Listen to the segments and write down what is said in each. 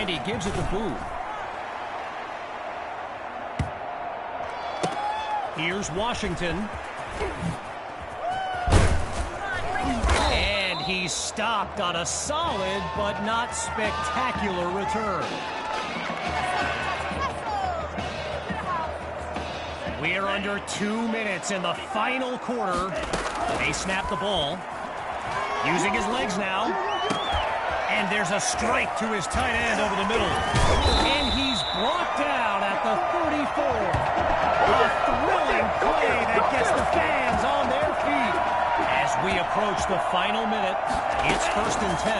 And he gives it to Booth. Here's Washington. And he's stopped on a solid but not spectacular return. We're under 2 minutes in the final quarter. They snap the ball. Using his legs now. And there's a strike to his tight end over the middle. And he's brought down at the 34. A thrilling play that gets the fans on their feet. As we approach the final minute, it's 1st and 10.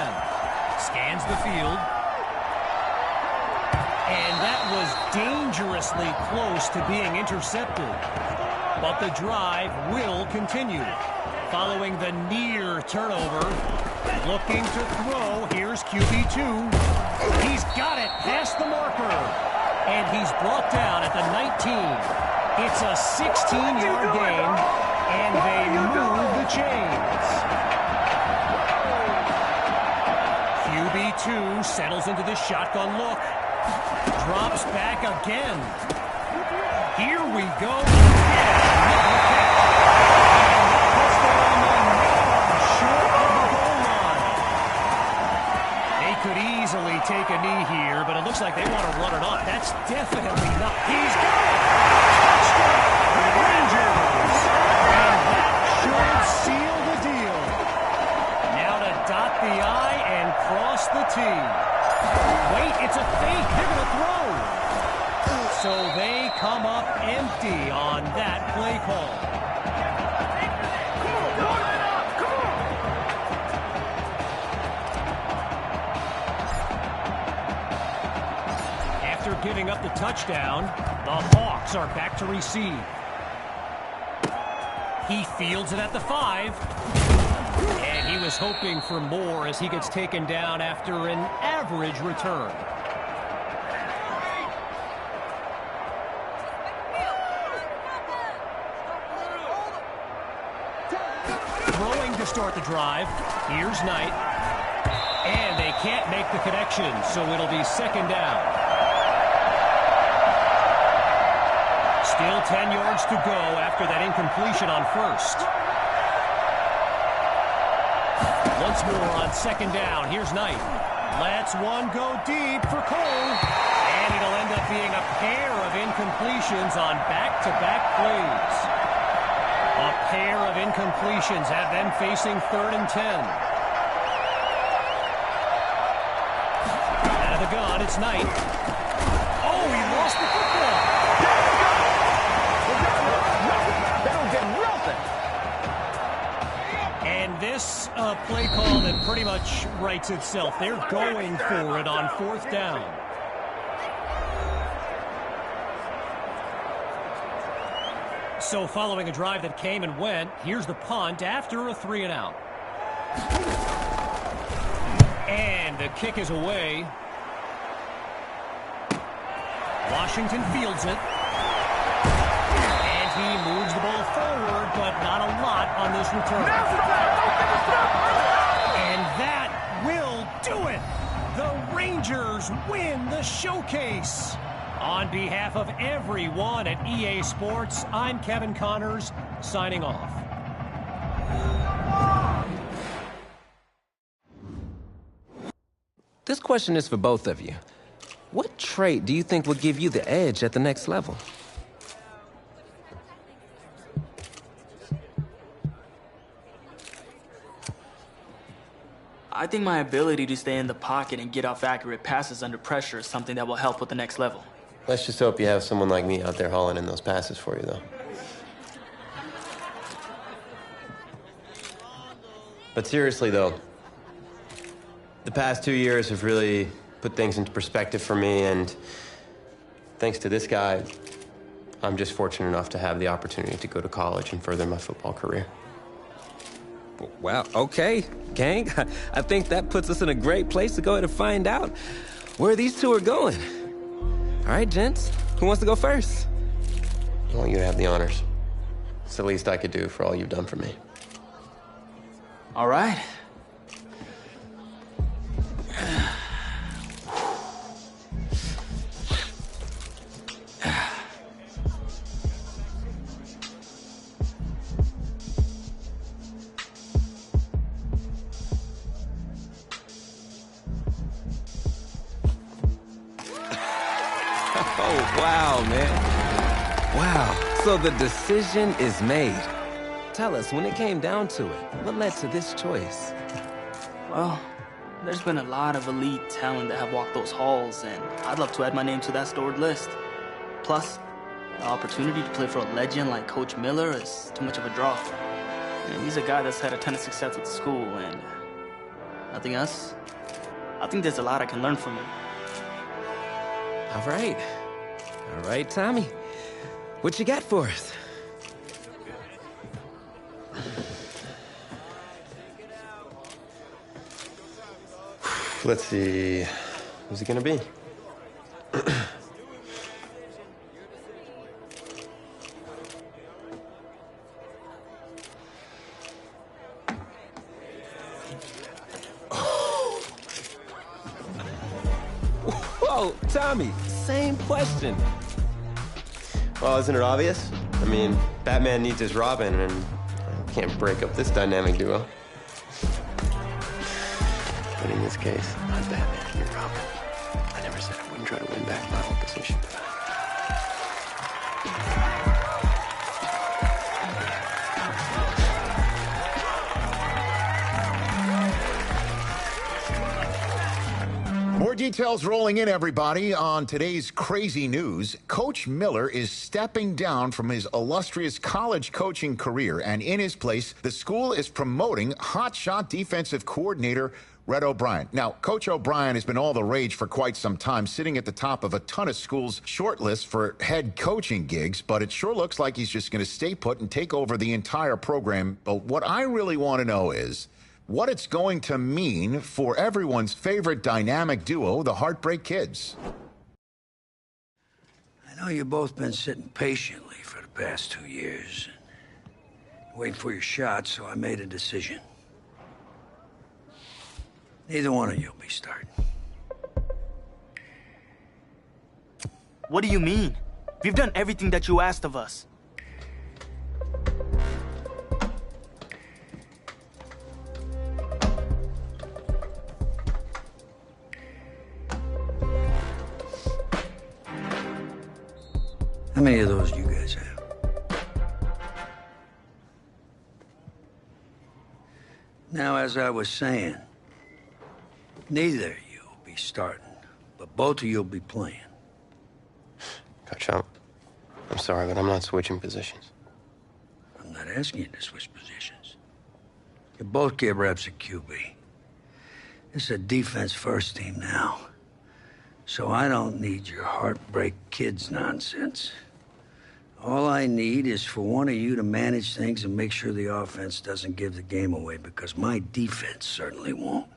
Scans the field. And that was dangerously close to being intercepted. But the drive will continue. Following the near turnover. Looking to throw. Here's QB2. He's got it past the marker. And he's brought down at the 19. It's a 16-yard gain. And they move the chains. QB2 settles into the shotgun look. Drops back again. Here we go. They could easily take a knee here, but it looks like they want to run it up. That's definitely not. He's got it. Touchdown, Rangers. And that should seal the deal. Now to dot the I and cross the T. Wait, it's a fake. They're going to throw. So they come up empty on that play call. After giving up the touchdown, the Hawks are back to receive. He fields it at the 5. And he was hoping for more as he gets taken down after an average return. Throwing to start the drive. Here's Knight. And they can't make the connection, so it'll be 2nd down. Still 10 yards to go after that incompletion on 1st. Once more on 2nd down. Here's Knight. Lets one go deep for Cole. And it'll end up being a pair of incompletions on back-to-back plays. A pair of incompletions have them facing 3rd and 10. Out of the gun, it's Knight. Oh, he lost the football. And this play call that pretty much writes itself. They're going for it on 4th down. So following a drive that came and went, here's the punt after a 3-and-out. And the kick is away. Washington fields it. And he moves the ball forward, but not a lot on this return. And that will do it. The Rangers win the showcase. On behalf of everyone at EA Sports, I'm Kevin Connors, signing off. This question is for both of you. What trait do you think will give you the edge at the next level? I think my ability to stay in the pocket and get off accurate passes under pressure is something that will help with the next level. Let's just hope you have someone like me out there hauling in those passes for you, though. But seriously, though, the past 2 years have really put things into perspective for me, and thanks to this guy, I'm just fortunate enough to have the opportunity to go to college and further my football career. Well, okay, gang. I think that puts us in a great place to go ahead and find out where these two are going. All right, gents, who wants to go first? I want you to have the honors. It's the least I could do for all you've done for me. All right. Oh, wow, man. Wow. So the decision is made. Tell us, when it came down to it, what led to this choice? Well, there's been a lot of elite talent that have walked those halls, and I'd love to add my name to that storied list. Plus, the opportunity to play for a legend like Coach Miller is too much of a draw. And he's a guy that's had a ton of success at the school, and nothing else. I think there's a lot I can learn from him. All right. All right, Tommy. What you got for us? Let's see. Who's it gonna be? Whoa, Tommy, same question. Well, isn't it obvious? I mean, Batman needs his Robin, and I can't break up this dynamic duo. But in this case, I'm Batman, you're Robin. I never said I wouldn't try to win back my own position. More details rolling in, everybody. On today's crazy news, Coach Miller is stepping down from his illustrious college coaching career, and in his place, the school is promoting hotshot defensive coordinator Red O'Brien. Now, Coach O'Brien has been all the rage for quite some time, sitting at the top of a ton of schools' shortlists for head coaching gigs, but it sure looks like he's just going to stay put and take over the entire program. But what I really want to know is what it's going to mean for everyone's favorite dynamic duo, the Heartbreak Kids. I know you've both been sitting patiently for the past 2 years, waiting for your shot, so I made a decision. Neither one of you will be starting. What do you mean? We've done everything that you asked of us. How many of those do you guys have? Now, as I was saying, neither of you will be starting, but both of you will be playing. Coach, I'm sorry, but I'm not switching positions. I'm not asking you to switch positions. You both get reps at QB. It's a defense-first team now, so I don't need your Heartbreak Kids nonsense. All I need is for one of you to manage things and make sure the offense doesn't give the game away, because my defense certainly won't.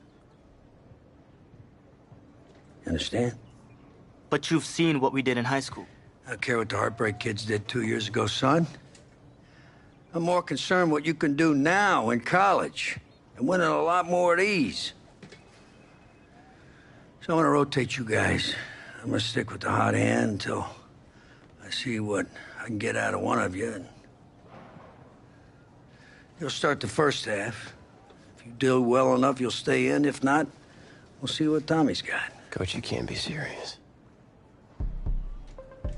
Understand? But you've seen what we did in high school. I don't care what the Heartbreak Kids did 2 years ago, son. I'm more concerned what you can do now in college and winning a lot more at ease. So I'm gonna rotate you guys. I'm gonna stick with the hot hand until I see what I can get out of one of you. And you'll start the first half. If you do well enough, you'll stay in. If not, we'll see what Tommy's got. Coach, you can't be serious.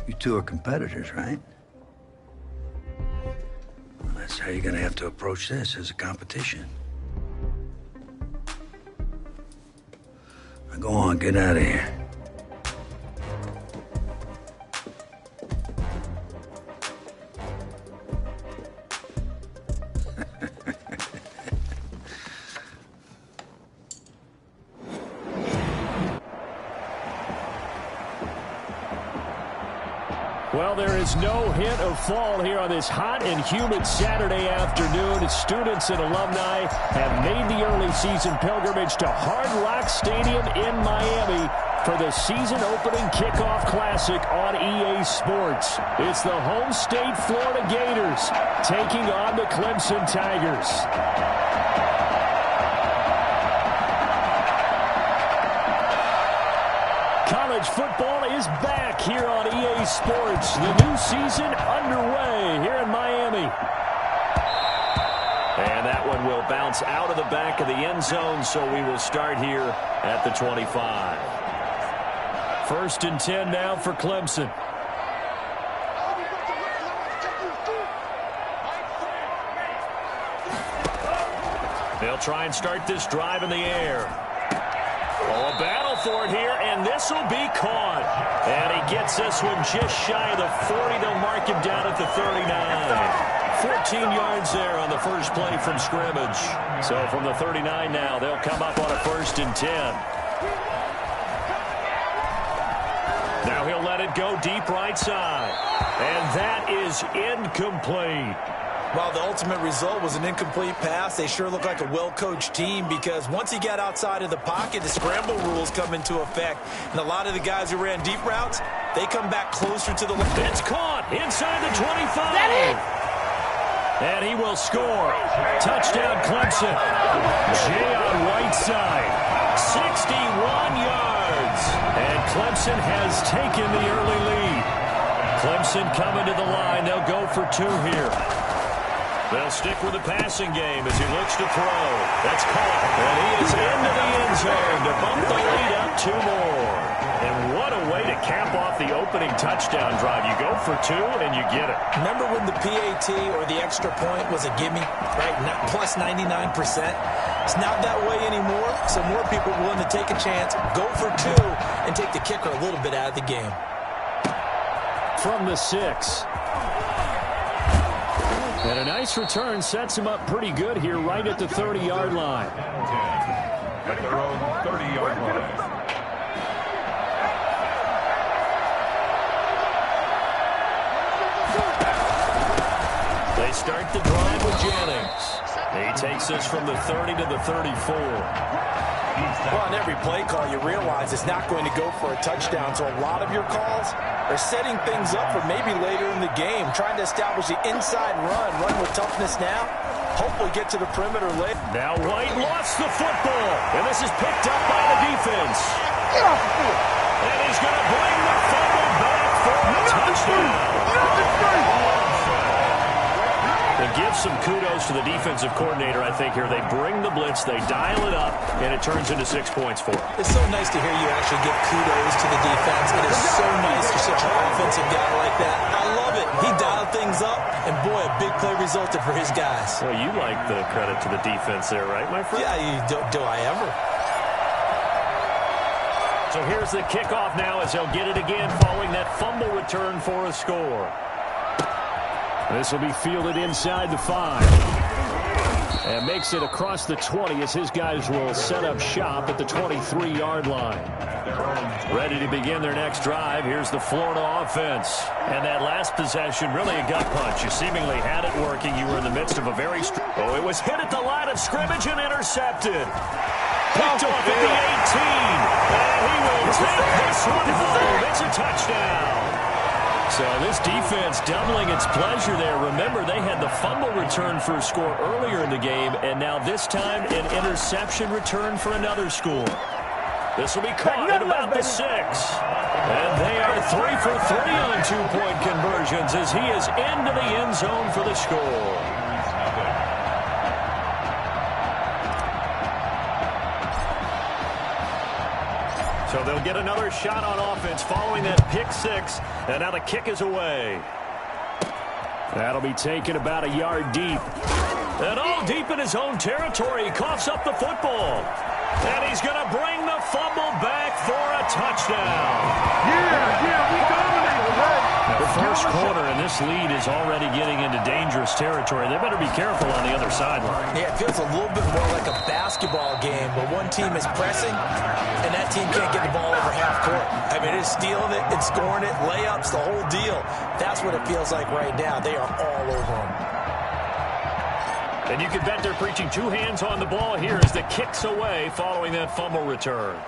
You two are competitors, right? Well, that's how you're gonna have to approach this, as a competition. Now go on, get out of here. Well, there is no hint of fall here on this hot and humid Saturday afternoon. Students and alumni have made the early season pilgrimage to Hard Rock Stadium in Miami for the season-opening kickoff classic on EA Sports. It's the home state Florida Gators taking on the Clemson Tigers. College football is back here on EA Sports. The new season underway here in Miami. And that one will bounce out of the back of the end zone, so we will start here at the 25. First and 10 now for Clemson. They'll try and start this drive in the air. Oh, a battle for it here, and this will be caught. And he gets this one just shy of the 40. They'll mark him down at the 39. 14 yards there on the first play from scrimmage. So from the 39 now, they'll come up on a first and 10. Now he'll let it go deep right side. And that is incomplete. Well, the ultimate result was an incomplete pass. They sure look like a well-coached team because once he got outside of the pocket, the scramble rules come into effect. And a lot of the guys who ran deep routes, they come back closer to the line. It's caught inside the 25. And he will score. Touchdown, Clemson. Jay on right side. 61 yards. And Clemson has taken the early lead. Clemson coming to the line. They'll go for 2 here. They'll stick with the passing game as he looks to throw. That's caught. And he is into the end zone to bump the lead up 2 more. And what a way to cap off the opening touchdown drive. You go for 2 and you get it. Remember when the PAT or the extra point was a gimme, right? Not plus 99%. It's not that way anymore, so more people are willing to take a chance, go for 2, and take the kicker a little bit out of the game. From the 6. And a nice return sets him up pretty good here right at the 30-yard line. At their own 30-yard line. They start the drive with Jennings. He takes this from the 30 to the 34. Well, on every play call, you realize it's not going to go for a touchdown, so a lot of your calls are setting things up for maybe later in the game, trying to establish the inside run with toughness now, hopefully get to the perimeter later. Now White lost the football, and this is picked up by the defense. And he's going to bring the fumble back for a touchdown. And give some kudos to the defensive coordinator, I think, here. They bring the blitz, they dial it up, and it turns into 6 points for them. It's so nice to hear you actually give kudos to the defense. It is so nice for such an offensive guy like that. I love it. He dialed things up, and boy, a big play resulted for his guys. Well, you like the credit to the defense there, right, my friend? Yeah, do I ever? So here's the kickoff now as they'll get it again following that fumble return for a score. This will be fielded inside the 5. And makes it across the 20 as his guys will set up shop at the 23-yard line. Ready to begin their next drive. Here's the Florida offense. And that last possession, really a gut punch. You seemingly had it working. You were in the midst of a very... Oh, it was hit at the line of scrimmage and intercepted. Picked off at the 18. And he will take this one home. It's a touchdown. So this defense doubling its pleasure there. Remember, they had the fumble return for a score earlier in the game, and now this time an interception return for another score. This will be caught at about the 6. And they are 3 for 3 on 2-point conversions as he is into the end zone for the score. So they'll get another shot on offense following that pick 6. And now the kick is away. That'll be taken about a yard deep. And all deep in his own territory. He coughs up the football. And he's going to bring the fumble back for a touchdown. Yeah, we dominate today. The first quarter, and this lead is already getting into dangerous territory. They better be careful on the other sideline. Yeah, it feels a little bit more like a basketball game where one team is pressing and that team can't get the ball over half court. I mean, it's stealing it, it's scoring it, layups, the whole deal. That's what it feels like right now. They are all over them. And you can bet they're preaching 2 hands on the ball here as the kick's away following that fumble return.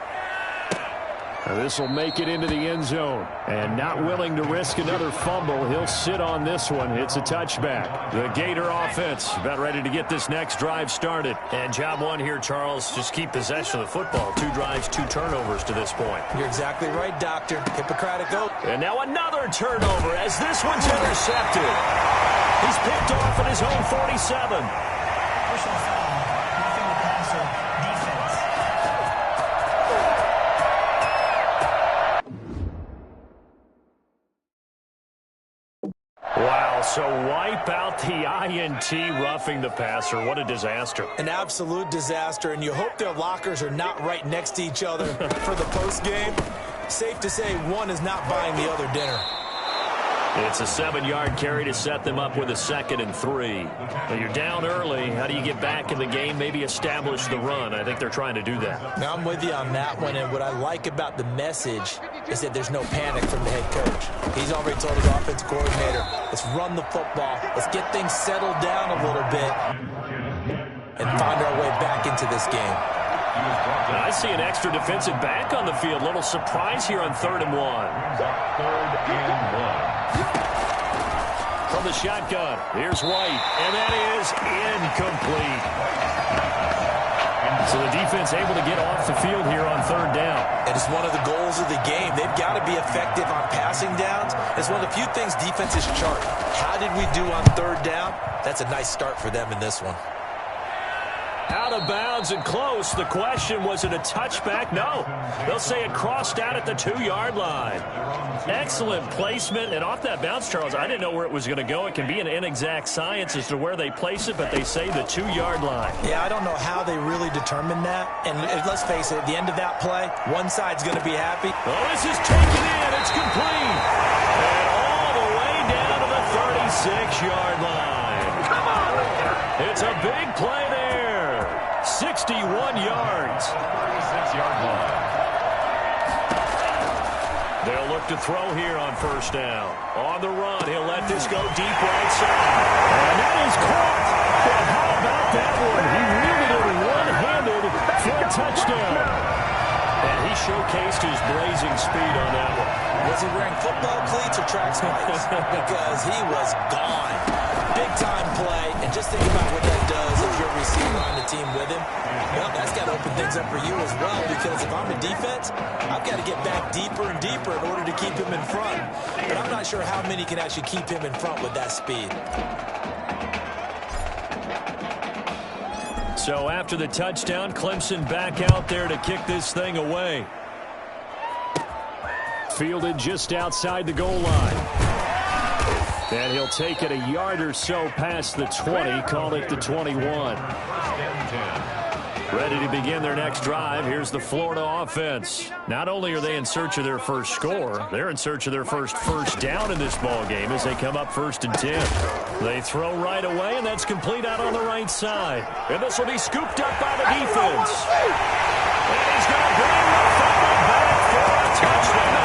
Now this will make it into the end zone. And not willing to risk another fumble, he'll sit on this one. It's a touchback. The Gator offense about ready to get this next drive started. And job 1 here, Charles, just keep possession of the football. 2 drives, 2 turnovers to this point. You're exactly right, Doctor. Hippocratic oath. And now another turnover as this one's intercepted. He's picked off at his own 47. Personal foul, roughing the passer, defense. So wipe out the INT roughing the passer. What a disaster. An absolute disaster, and you hope their lockers are not right next to each other for the postgame. Safe to say one is not buying the other dinner. It's a 7-yard carry to set them up with a 2nd and 3. But you're down early. How do you get back in the game, maybe establish the run? I think they're trying to do that. Now, I'm with you on that one, and what I like about the message is that there's no panic from the head coach. He's already told his offensive coordinator, let's run the football. Let's get things settled down a little bit and find our way back into this game. I see an extra defensive back on the field. Little surprise here on 3rd and 1. 3rd and 1. From the shotgun, here's White, and that is incomplete. So the defense able to get off the field here on 3rd down. It is one of the goals of the game. They've got to be effective on passing downs. It's one of the few things defenses chart. How did we do on 3rd down? That's a nice start for them in this one. Out of bounds and close. The question, was it a touchback? No. They'll say it crossed out at the 2-yard line. Excellent placement. And off that bounce, Charles, I didn't know where it was going to go. It can be an inexact science as to where they place it, but they say the 2-yard line. Yeah, I don't know how they really determined that. And let's face it, at the end of that play, one side's going to be happy. Oh, this is taken in. It's complete. And all the way down to the 36-yard line. Come on. It's a big play there. 61 yards. 36-yard line. They'll look to throw here on 1st down. On the run, he'll let this go deep right side. And that is caught. But how about that one? He wielded it one-handed for a touchdown. And he showcased his blazing speed on that one. Was he wearing football cleats or track spikes? Because he was gone. Big-time play, and just think about what that does if you're a receiver on the team with him. Well, that's got to open things up for you as well, because if I'm a defense, I've got to get back deeper and deeper in order to keep him in front. But I'm not sure how many can actually keep him in front with that speed. So after the touchdown, Clemson back out there to kick this thing away. Fielded just outside the goal line. And he'll take it a yard or so past the 20, call it the 21. Ready to begin their next drive. Here's the Florida offense. Not only are they in search of their first score, they're in search of their first down in this ball game as they come up 1st and 10. They throw right away, and that's complete out on the right side. And this will be scooped up by the defense. And he's going to bring the football back for a touchdown.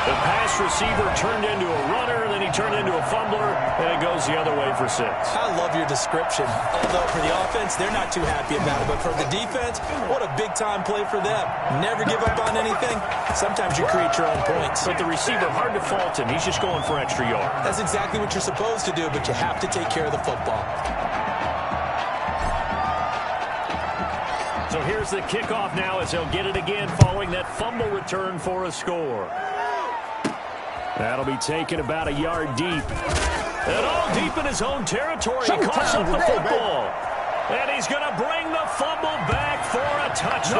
The pass receiver turned into a runner, then he turned into a fumbler, and it goes the other way for 6. I love your description. Although for the offense, they're not too happy about it. But for the defense, what a big-time play for them. Never give up on anything. Sometimes you create your own points. But the receiver, hard to fault him. He's just going for extra yard. That's exactly what you're supposed to do, but you have to take care of the football. So here's the kickoff now as they'll get it again following that fumble return for a score. That'll be taken about a yard deep. And all deep in his own territory. He coughs up the football. And he's going to bring the fumble back for a touchdown.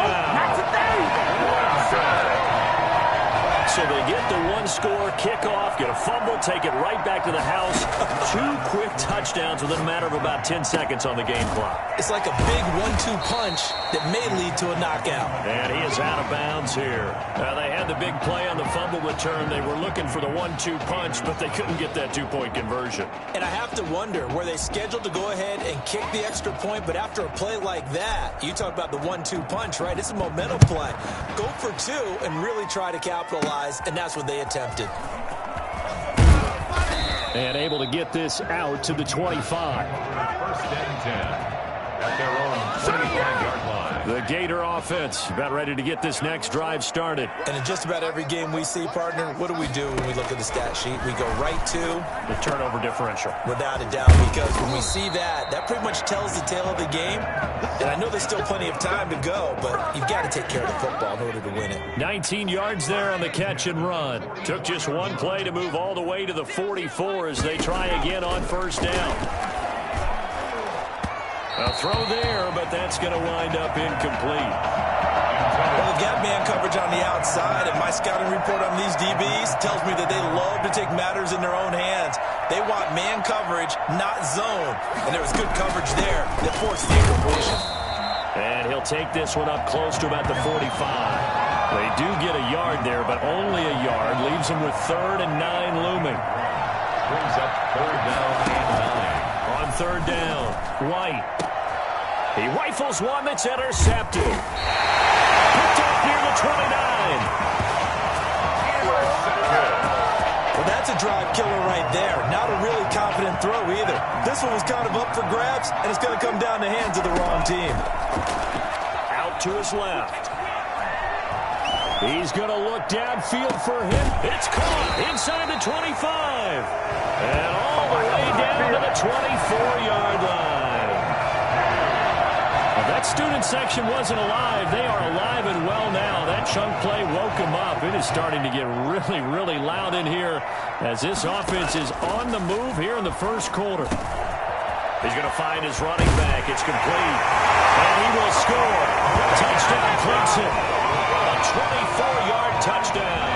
So they get the one-score kickoff, get a fumble, take it right back to the house. 2 quick touchdowns within a matter of about 10 seconds on the game clock. It's like a big 1-2 punch that may lead to a knockout. And he is out of bounds here. They had the big play on the fumble return. They were looking for the 1-2 punch, but they couldn't get that 2-point conversion. And I have to wonder, were they scheduled to go ahead and kick the extra point, but after a play like that, you talk about the 1-2 punch, right? It's a momentum play. Go for 2 and really try to capitalize, and that's what they attempted. And able to get this out to the 25. 1st and 10. At their own 25-yard line. The Gator offense about ready to get this next drive started. And in just about every game we see, partner, what do we do when we look at the stat sheet? We go right to the turnover differential. Without a doubt, because when we see that, that pretty much tells the tale of the game. And I know there's still plenty of time to go, but you've got to take care of the football in order to win it. 19 yards there on the catch and run. Took just one play to move all the way to the 44 as they try again on 1st down. A throw there, but that's going to wind up incomplete. Well, they've got man coverage on the outside, and my scouting report on these DBs tells me that they love to take matters in their own hands. They want man coverage, not zone. And there was good coverage there that forced the incompletion. And he'll take this one up close to about the 45. They do get a yard there, but only a yard. Leaves them with 3rd and 9 looming. Brings up 3rd down and 9. On 3rd down, White. He rifles one that's intercepted. Picked up near the 29. Well, that's a drive killer right there. Not a really confident throw either. This one was kind of up for grabs, and it's going to come down the hands of the wrong team. Out to his left. He's going to look downfield for him. It's caught inside the 25. And all the way down to the 24-yard line. Well, that student section wasn't alive. They are alive and well now. That chunk play woke them up. It is starting to get really, really loud in here as this offense is on the move here in the first quarter. He's going to find his running back. It's complete. And he will score. Touchdown, Clemson. A 24-yard touchdown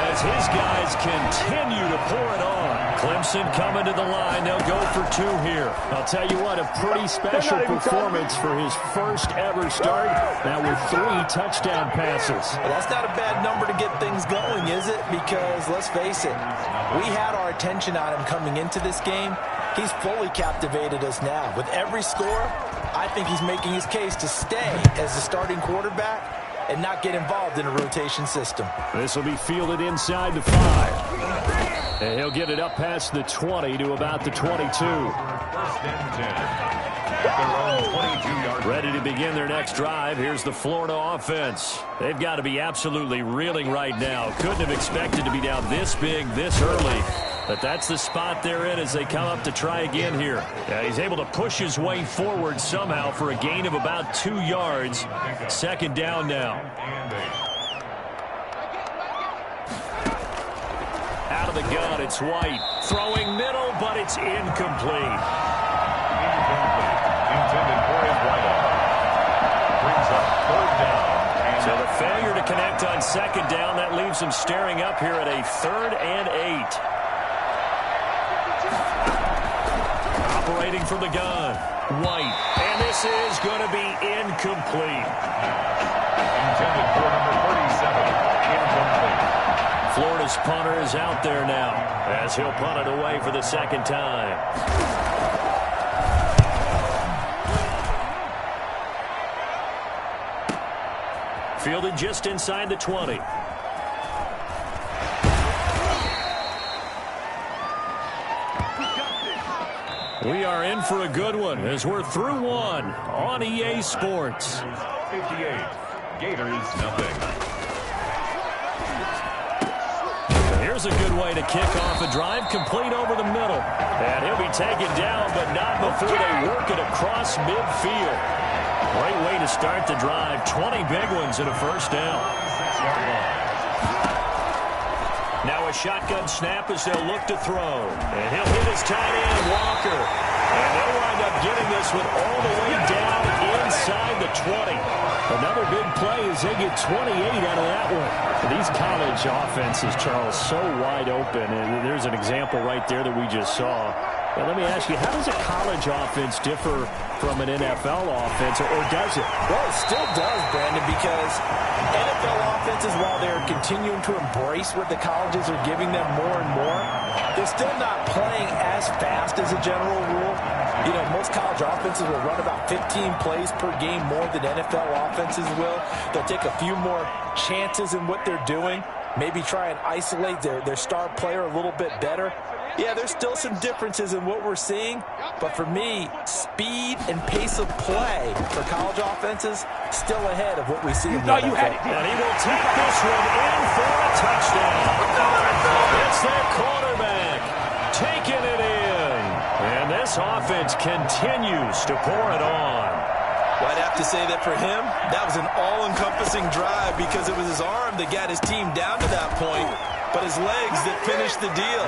as his guys continue to pour it on. Clemson coming to the line. They'll go for 2 here. I'll tell you what, a pretty special performance for his first ever start. Now with 3 touchdown passes. Well, that's not a bad number to get things going, is it? Because, let's face it, we had our attention on him coming into this game. He's fully captivated us now. With every score, I think he's making his case to stay as the starting quarterback and not get involved in a rotation system. This will be fielded inside the 5. And he'll get it up past the 20 to about the 22. 1st and 10. At their own 22-yard. Ready to begin their next drive. Here's the Florida offense. They've got to be absolutely reeling right now. Couldn't have expected to be down this big, this early. But that's the spot they're in as they come up to try again here. Yeah, he's able to push his way forward somehow for a gain of about 2 yards. 2nd down now. Out of the gun, it's White. Throwing middle, but it's incomplete. Intended for his wideout. Brings up 3rd down. So the failure to connect on 2nd down, that leaves him staring up here at a 3rd and 8. Operating from the gun, White. And this is going to be incomplete. Intended for number 37. Incomplete. Florida's punter is out there now as he'll punt it away for the 2nd time. Fielded just inside the 20. We are in for a good one as we're through 1 on EA Sports. 58. Gators nothing. Here's a good way to kick off a drive, complete over the middle. And he'll be taken down, but not before they work it across midfield. Great way to start the drive. 20 big ones and a 1st down. Now a shotgun snap as they'll look to throw. And he'll hit his tight end, Walker. And they'll wind up getting this one all the way down inside the 20. Another big play as they get 28 out of that one. These college offenses, Charles, so wide open. And there's an example right there that we just saw. Now, let me ask you, how does a college offense differ from an NFL offense, or does it? Well, it still does, Brandon, because NFL offenses, while they're continuing to embrace what the colleges are giving them more and more, they're still not playing as fast as a general rule. You know, most college offenses will run about 15 plays per game more than NFL offenses will. They'll take a few more chances in what they're doing, maybe try and isolate their star player a little bit better. Yeah, there's still some differences in what we're seeing, but for me, speed and pace of play for college offenses still ahead of what we see in the NFL. And he will take this one in for a touchdown. It's their quarterback taking it in. And this offense continues to pour it on. Well, I'd have to say that for him, that was an all-encompassing drive because it was his arm that got his team down to that point, but his legs that finished the deal.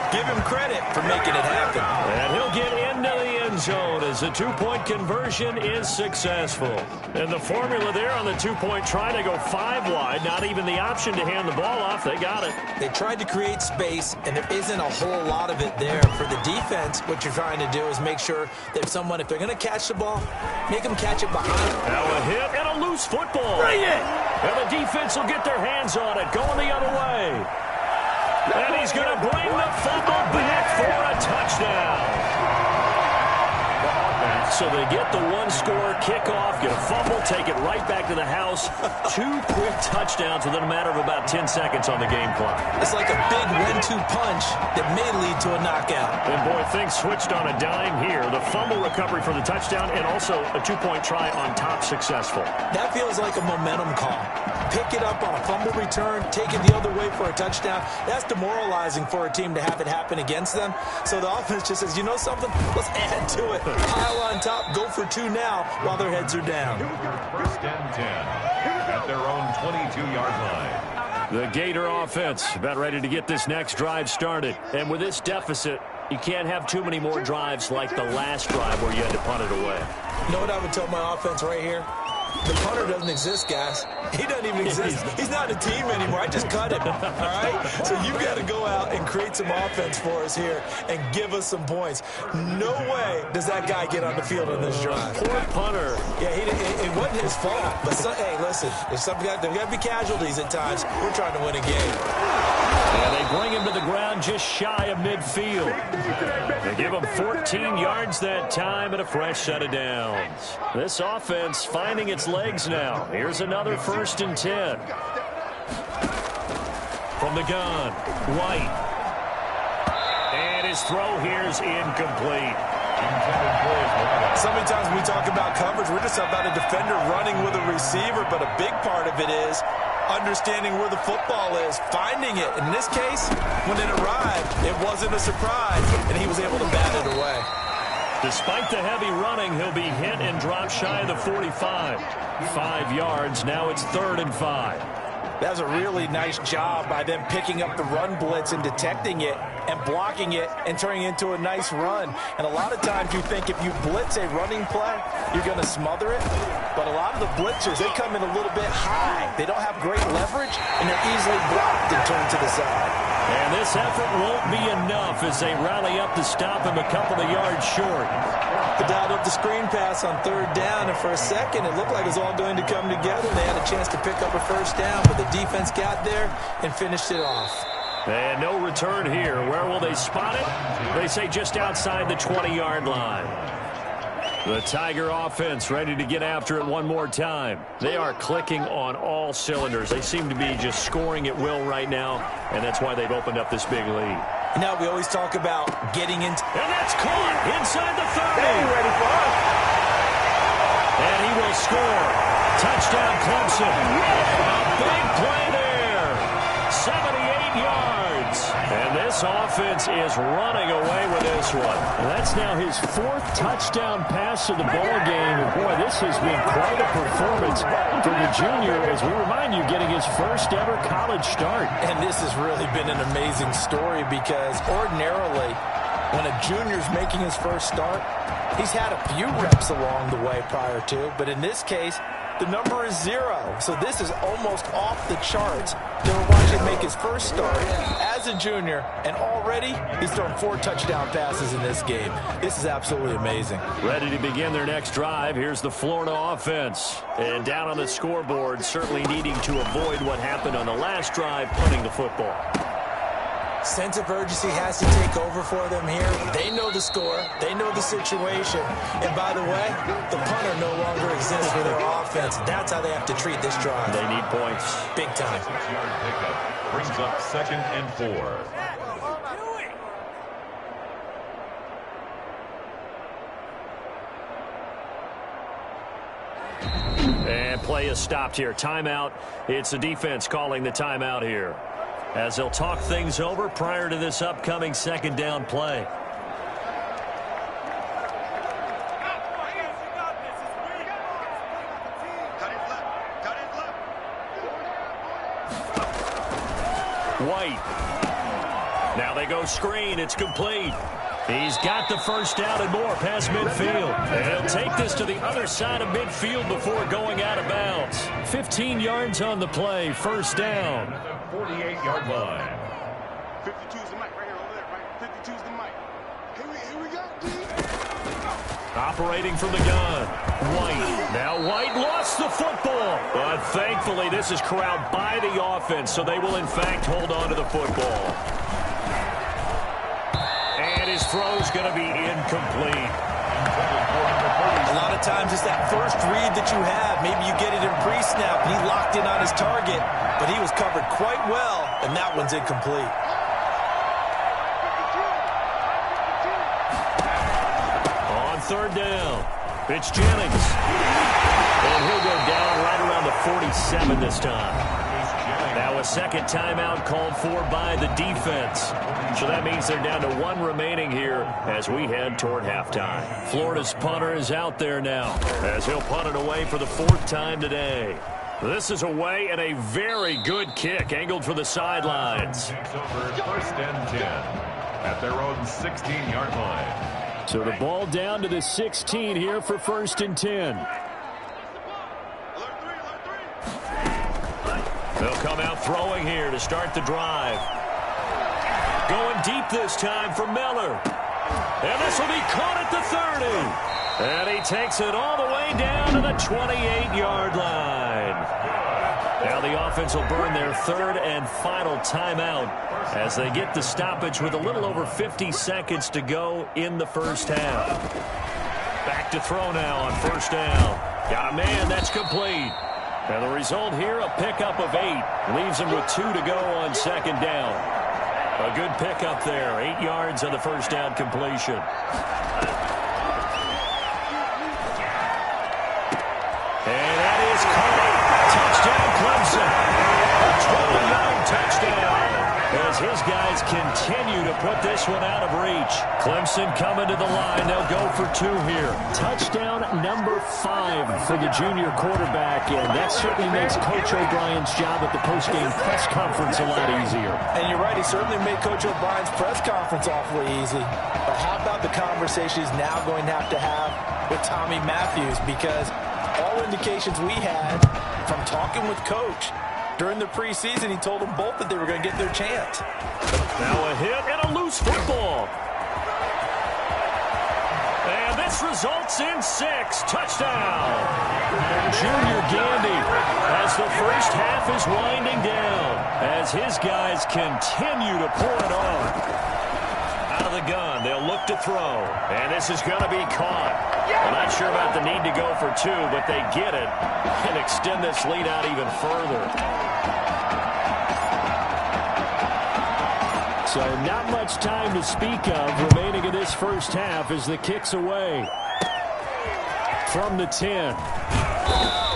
Give him credit for making it happen. And he'll get into the end end zone as the two-point conversion is successful. And the formula there on the two-point try to go 5 wide, not even the option to hand the ball off. They got it. They tried to create space, and there isn't a whole lot of it there. For the defense, what you're trying to do is make sure that if they're going to catch the ball, make them catch it behind. Now a hit and a loose football. Bring it! And the defense will get their hands on it, going the other way. And he's going to bring the fumble back for a touchdown. So they get the one-score kickoff, get a fumble, take it right back to the house. 2 quick touchdowns within a matter of about 10 seconds on the game clock. It's like a big 1-2 punch that may lead to a knockout. And boy, things switched on a dime here. The fumble recovery for the touchdown and also a 2-point try on top successful. That feels like a momentum call. Pick it up on a fumble return, take it the other way for a touchdown. That's demoralizing for a team to have it happen against them. So the offense just says, you know something? Let's add to it. Pile on top, go for 2 now while their heads are down. First and 10 at their own 22-yard line. The Gator offense about ready to get this next drive started. And with this deficit, you can't have too many more drives like the last drive where you had to punt it away. You know what I would tell my offense right here? The punter doesn't exist, guys. He doesn't even exist. He's not a team anymore. I just cut him, all right? So you've got to go out and create some offense for us here and give us some points. No way does that guy get on the field on this drive. Poor punter. Yeah, it wasn't his fault. But, hey, listen, there's got to be casualties at times. We're trying to win a game. And they bring him to the ground just shy of midfield. They give him 14 yards that time and a fresh set of downs. This offense finding its legs now. Here's another 1st and 10. From the gun, White. And his throw here is incomplete. So many times when we talk about coverage, we're just about a defender running with a receiver, but a big part of it is understanding where the football is, finding it. In this case, when it arrived, it wasn't a surprise, and he was able to bat it away. Despite the heavy running, he'll be hit and drop shy of the 45. 5 yards, now it's 3rd and 5. That was a really nice job by them picking up the run blitz and detecting it and blocking it and turning it into a nice run. And a lot of times you think if you blitz a running play, you're going to smother it. But a lot of the blitzers, they come in a little bit high. They don't have great leverage, and they're easily blocked and turned to the side. And this effort won't be enough as they rally up to stop him a couple of yards short. They dialed up the screen pass on 3rd down, and for a second it looked like it was all going to come together. They had a chance to pick up a 1st down, but the defense got there and finished it off. And no return here. Where will they spot it? They say just outside the 20-yard line. The Tiger offense ready to get after it one more time. They are clicking on all cylinders. They seem to be just scoring at will right now, and that's why they've opened up this big lead. You know, we always talk about getting into... And that's caught inside the 30. They ain't ready for us. And he will score. Touchdown, Clemson. A big play there. 78 yards. And this offense is running away with this one. And that's now his 4th touchdown pass of the ball game. And boy, this has been quite a performance for the junior, as we remind you, getting his 1st ever college start. And this has really been an amazing story because ordinarily, when a junior's making his 1st start, he's had a few reps along the way prior to, but in this case, the number is 0. So this is almost off the charts. They were watching him make his 1st start as a junior, and already he's thrown 4 touchdown passes in this game. This is absolutely amazing. Ready to begin their next drive. Here's the Florida offense. And down on the scoreboard, certainly needing to avoid what happened on the last drive, punting the football. Sense of urgency has to take over for them here. They know the score. They know the situation. And by the way, the punter no longer exists for their offense. That's how they have to treat this drive. They need points. Big time. 6-yard pickup brings up 2nd and 4. And play is stopped here. Timeout. It's the defense calling the timeout here, as they'll talk things over prior to this upcoming 2nd down play. White. Now they go screen. It's complete. He's got the first down and more past midfield. And he'll take this to the other side of midfield before going out of bounds. 15 yards on the play, first down. 48-yard line. 52's the mic right here over there, right? 52's the mic. Here we go, D. Operating from the gun. White. Now White lost the football. But thankfully this is corralled by the offense, so they will in fact hold on to the football. And his throw's going to be incomplete. A lot of times it's that first read that you have. Maybe you get it in pre-snap, and he locked in on his target, but he was covered quite well, and that one's incomplete. On third down, it's Jennings. And he'll go down right around the 47 this time. Now a second timeout called for by the defense. So that means they're down to one remaining here as we head toward halftime. Florida's punter is out there now as he'll punt it away for the fourth time today. This is away and a very good kick angled for the sidelines. Takes over first and 10 at their own 16-yard line. So the ball down to the 16 here for first and 10. They'll come out throwing here to start the drive. Going deep this time for Miller. And this will be caught at the 30. And he takes it all the way down to the 28-yard line. Now the offense will burn their third and final timeout as they get the stoppage with a little over 50 seconds to go in the first half. Back to throw now on first down. Got a man, that's complete. And the result here, a pickup of 8. Leaves him with 2 to go on second down. A good pickup there. 8 yards on the first down completion. And that is caught. Touchdown, Clemson. A 20-yard touchdown. As his guys continue to put this one out of reach. Clemson coming to the line. They'll go for 2 here. Touchdown number 5 for the junior quarterback, and that certainly makes Coach O'Brien's job at the postgame press conference a lot easier. And you're right, he certainly made Coach O'Brien's press conference awfully easy. But how about the conversation he's now going to have with Tommy Matthews? Because all indications we had from talking with Coach during the preseason, he told them both that they were going to get their chance. Now a hit and a loose football. And this results in 6. Touchdown. Junior Gandy as the first half is winding down as his guys continue to pour it on. Out of the gun, they'll look to throw. And this is going to be caught. I'm not sure about the need to go for 2, but they get it and extend this lead out even further. So not much time to speak of remaining in this first half as the kick's away from the 10.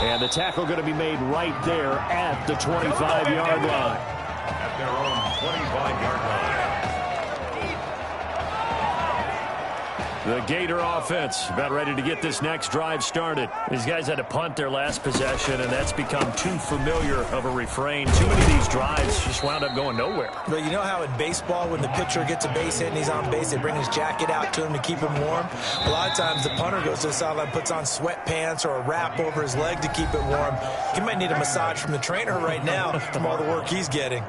And the tackle going to be made right there at the 25-yard line. At their own 25-yard line. The Gator offense about ready to get this next drive started. These guys had to punt their last possession, and that's become too familiar of a refrain. Too many of these drives just wound up going nowhere. But you know how in baseball, when the pitcher gets a base hit and he's on base, they bring his jacket out to him to keep him warm? A lot of times the punter goes to the sideline, puts on sweatpants or a wrap over his leg to keep it warm. He might need a massage from the trainer right now from all the work he's getting.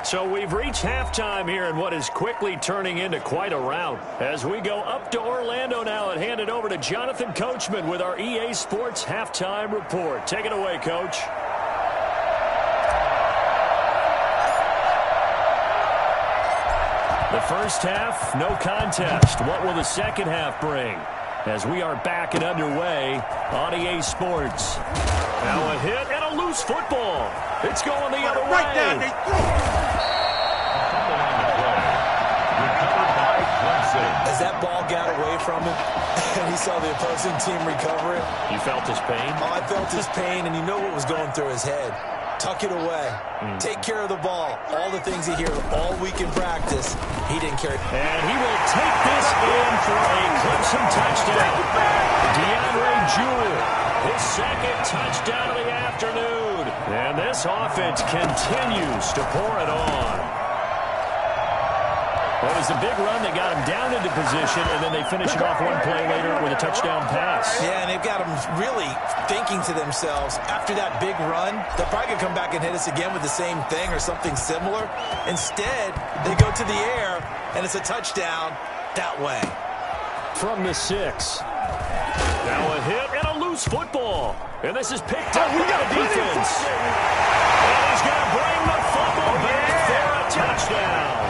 So we've reached halftime here in what is quickly turning into quite a rout. As we go up to Orlando now and hand it over to Jonathan Coachman with our EA Sports Halftime Report. Take it away, Coach. The first half, no contest. What will the second half bring? As we are back and underway on EA Sports. Now a hit and a loose football. It's going the other way. Right down, they throw. As that ball got away from him and he saw the opposing team recover it. You felt his pain? Oh, I felt his pain, and you know what was going through his head. Tuck it away. Take care of the ball. All the things he hears all week in practice, he didn't care. And he will take this in for a Clemson touchdown. DeAndre Jewell, his second touchdown of the afternoon. And this offense continues to pour it on. Well, it was a big run that got them down into position, and then they finish it off one play later with a touchdown pass. Yeah, and they've got them really thinking to themselves, after that big run, they're probably going to come back and hit us again with the same thing or something similar. Instead, they go to the air, and it's a touchdown that way. From the 6. Now a hit and a loose football. And this is picked up by the defense. And he's going to bring the fumble back for a touchdown.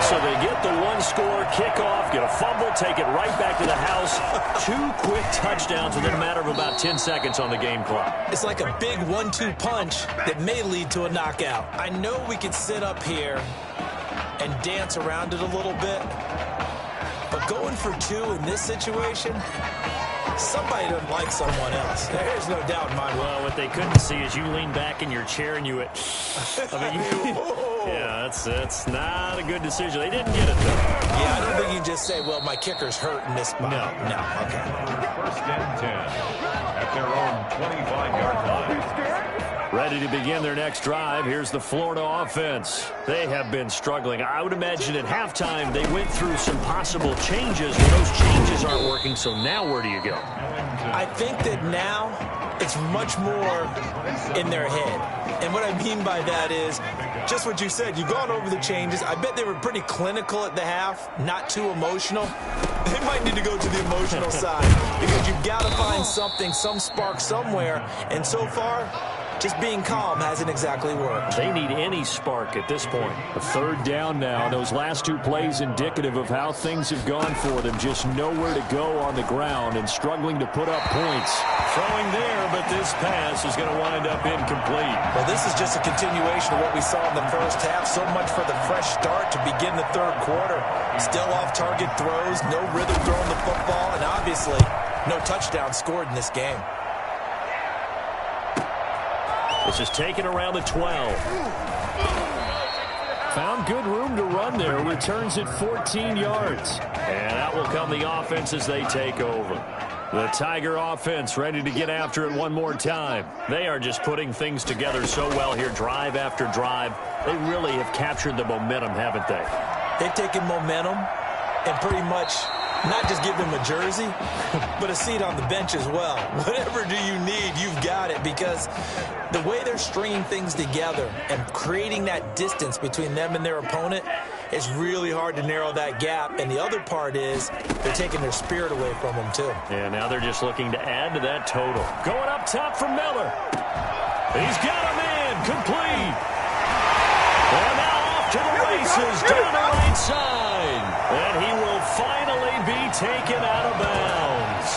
So they get the one-score kickoff, get a fumble, take it right back to the house. 2 quick touchdowns within a matter of about 10 seconds on the game clock. It's like a big 1-2 punch that may lead to a knockout. I know we could sit up here and dance around it a little bit, but going for 2 in this situation, somebody doesn't like someone else. There's no doubt in my mind. Well, what they couldn't see is you lean back in your chair and you went, yeah, that's not a good decision. They didn't get it, though. Yeah, I don't think you can just say, well, my kicker's hurt in this spot. No, okay. First and 10 at their own 25-yard line. Ready to begin their next drive. Here's the Florida offense. They have been struggling. I would imagine at halftime they went through some possible changes. Well, those changes aren't working, so now where do you go? I think that now it's much more in their head. And what I mean by that is just what you said. You've gone over the changes. I bet they were pretty clinical at the half, not too emotional. They might need to go to the emotional side because you've got to find something, some spark somewhere. And so far, just being calm hasn't exactly worked. They need any spark at this point. A 3rd down now. Those last 2 plays indicative of how things have gone for them. Just nowhere to go on the ground and struggling to put up points. Throwing there, but this pass is going to wind up incomplete. Well, this is just a continuation of what we saw in the first half. So much for the fresh start to begin the 3rd quarter. Still off-target throws, no rhythm throwing the football, and obviously no touchdown scored in this game. This is taken around the 12. Found good room to run there. Returns it 14 yards. And out will come the offense as they take over. The Tiger offense ready to get after it one more time. They are just putting things together so well here, drive after drive. They really have captured the momentum, haven't they? They've taken momentum and pretty much not just give them a jersey, but a seat on the bench as well. Whatever do you need, you've got it, because the way they're stringing things together and creating that distance between them and their opponent, it's really hard to narrow that gap. And the other part is they're taking their spirit away from them, too. And now they're just looking to add to that total. Going up top for Miller. He's got a man complete. And now off to the races down the right side. And he will finally be taken out of bounds.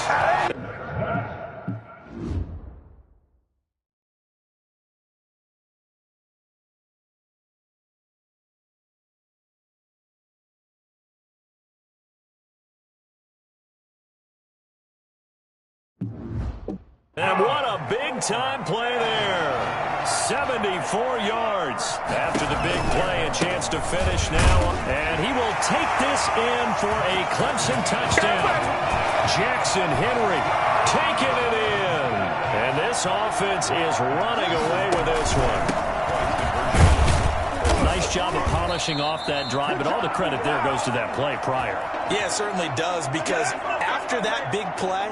And what a big-time play there. 74 yards. After the big play, a chance to finish now. And he will take this in for a Clemson touchdown. Jackson Henry taking it in. And this offense is running away with this one. Nice job of polishing off that drive, but all the credit there goes to that play prior. Yeah, it certainly does, because after that big play,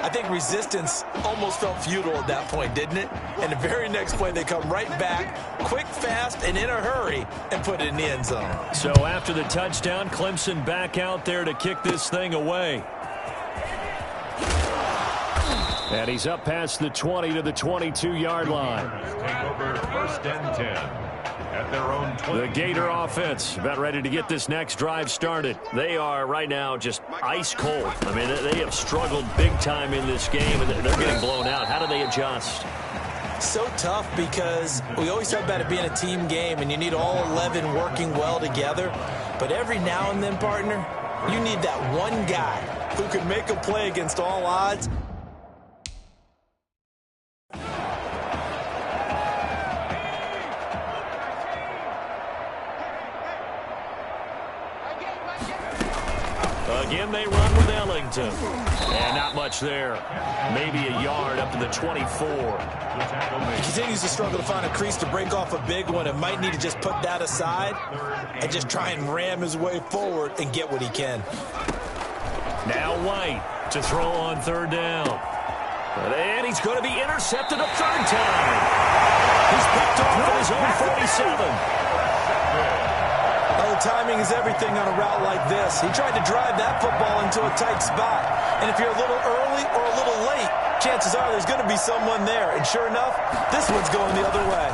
I think resistance almost felt futile at that point, didn't it? And the very next play, they come right back, quick, fast, and in a hurry, and put it in the end zone. So after the touchdown, Clemson back out there to kick this thing away. And he's up past the 20 to the 22-yard line. Take over first and 10. At their own 20. The Gator offense about ready to get this next drive started. They are right now just ice cold. I mean, they have struggled big time in this game, and they're getting blown out. How do they adjust? So tough, because we always talk about it being a team game, and you need all 11 working well together. But every now and then, partner, you need that one guy who can make a play against all odds. Again, they run with Ellington. And not much there. Maybe a yard up to the 24. He continues to struggle to find a crease to break off a big one and might need to just put that aside and just try and ram his way forward and get what he can. Now White to throw on third down. And he's going to be intercepted a third time. He's picked off at his own 47. Oh, timing is everything on a route like this. He tried to drive that football into a tight spot. And if you're a little early or a little late, chances are there's going to be someone there. And sure enough, this one's going the other way.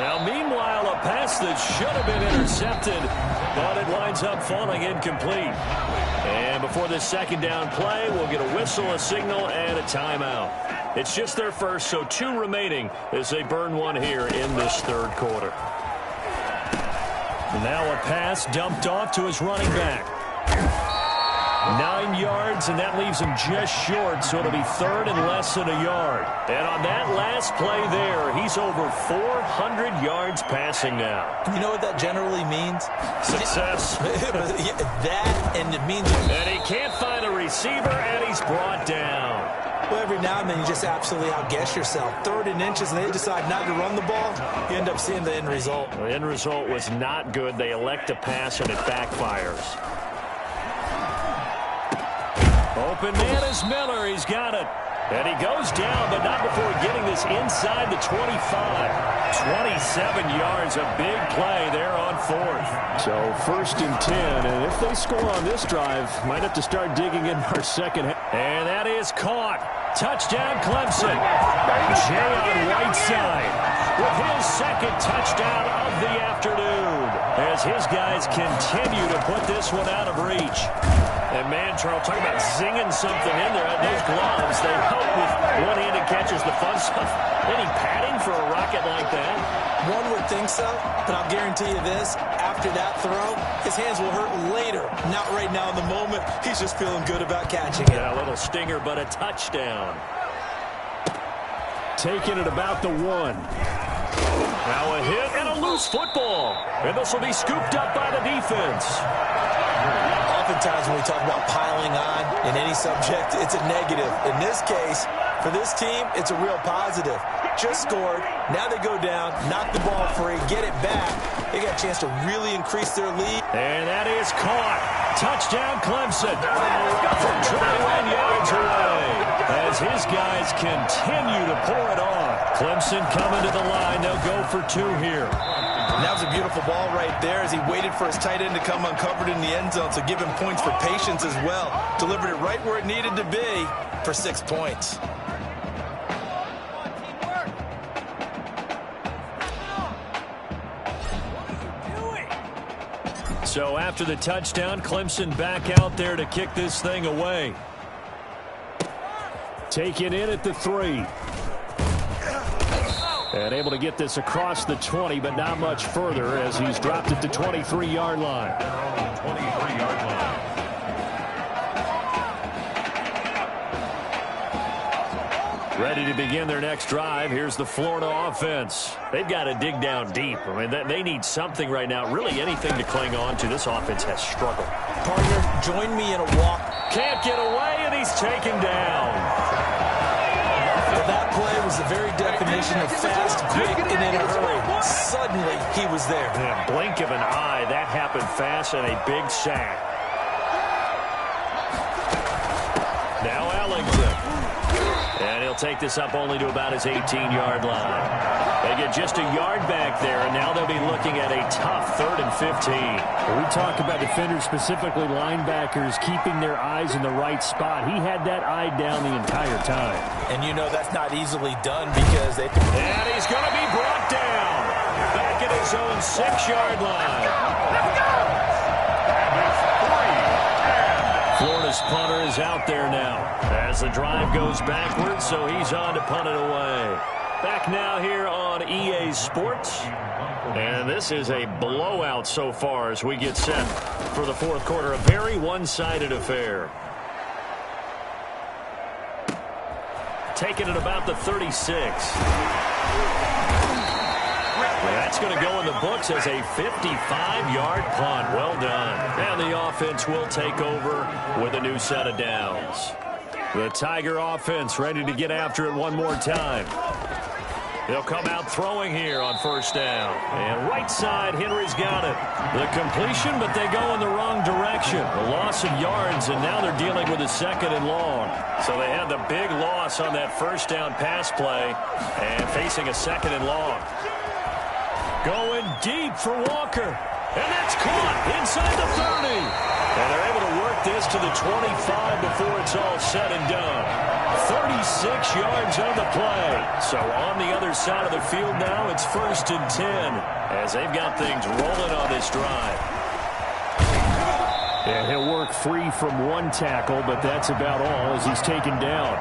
Now, meanwhile, a pass that should have been intercepted, but it winds up falling incomplete. And before this second down play, we'll get a whistle, a signal, and a timeout. It's just their first, so 2 remaining as they burn one here in this third quarter. Now a pass dumped off to his running back. 9 yards, and that leaves him just short, so it'll be third and less than a yard. And on that last play there, he's over 400 yards passing now. You know what that generally means? Success. That, and it means... And he can't find a receiver, and he's brought down. Well, every now and then you just absolutely outguess yourselh. 3rd and inches, and they decide not to run the ball. You end up seeing the end result. The end result was not good. They elect to pass, and it backfires. Open man is Miller. He's got it. And he goes down, but not before getting this inside the 25. 27 yards, a big play there on 4th. So 1st and 10, and if they score on this drive, might have to start digging in our second half. And that is caught. Touchdown, Clemson. Jay on Whiteside with his second touchdown of the afternoon as his guys continue to put this one out of reach. And man, Charles, talking about zinging something in there. Those gloves, they help with one-handed catches, the fun stuff. Any padding for a rocket like that? One would think so, but I'll guarantee you this. After that throw, his hands will hurt later. Not right now in the moment. He's just feeling good about catching it. Yeah, a little stinger, but a touchdown. Taking it about the 1. Now a hit and a loose football. And this will be scooped up by the defense. Oftentimes when we talk about piling on in any subject, it's a negative. In this case, for this team, it's a real positive. Just scored. Now they go down, knock the ball free, get it back. They got a chance to really increase their lead. And that is caught. Touchdown, Clemson. From 21 yards away as his guys continue to pour it on. Clemson coming to the line. They'll go for 2 here. And that was a beautiful ball right there as he waited for his tight end to come uncovered in the end zone, so give him points for patience as well. Delivered it right where it needed to be for 6 points. So after the touchdown, Clemson back out there to kick this thing away. Taken in at the 3. And able to get this across the 20, but not much further as he's dropped it to 23-yard line. 23-yard line. Ready to begin their next drive. Here's the Florida offense. They've got to dig down deep. I mean, they need something right now, really anything to cling on to. This offense has struggled. Partner, join me in a walk. Can't get away, and he's taken down. That play was the very definition of fast, quick, and in a hurry. Suddenly, he was there. Yeah, blink of an eye, that happened fast, and a big sack. Now Ellington. And he'll take this up only to about his 18-yard line. They get just a yard back there, and now they'll be looking at a tough 3rd and 15. We talk about defenders, specifically linebackers, keeping their eyes in the right spot. He had that eye down the entire time. And you know that's not easily done because they... And he's going to be brought down. Back at his own 6-yard line. Let's go! Florida's punter is out there now as the drive goes backwards, so he's on to punt it away. Back now here on EA Sports. And this is a blowout so far as we get set for the 4th quarter. A very one-sided affair. Taking it about the 36. That's going to go in the books as a 55-yard punt. Well done. And the offense will take over with a new set of downs. The Tiger offense ready to get after it one more time. They'll come out throwing here on first down. And right side, Henry's got it. The completion, but they go in the wrong direction. A loss of yards, and now they're dealing with a 2nd and long. So they had the big loss on that first down pass play and facing a 2nd and long. Going deep for Walker. And that's caught inside the 30. And they're able to work this to the 25 before it's all said and done. 36 yards on the play. So on the other side of the field now, it's 1st and 10 as they've got things rolling on this drive. Yeah, he'll work free from one tackle, but that's about all as he's taken down.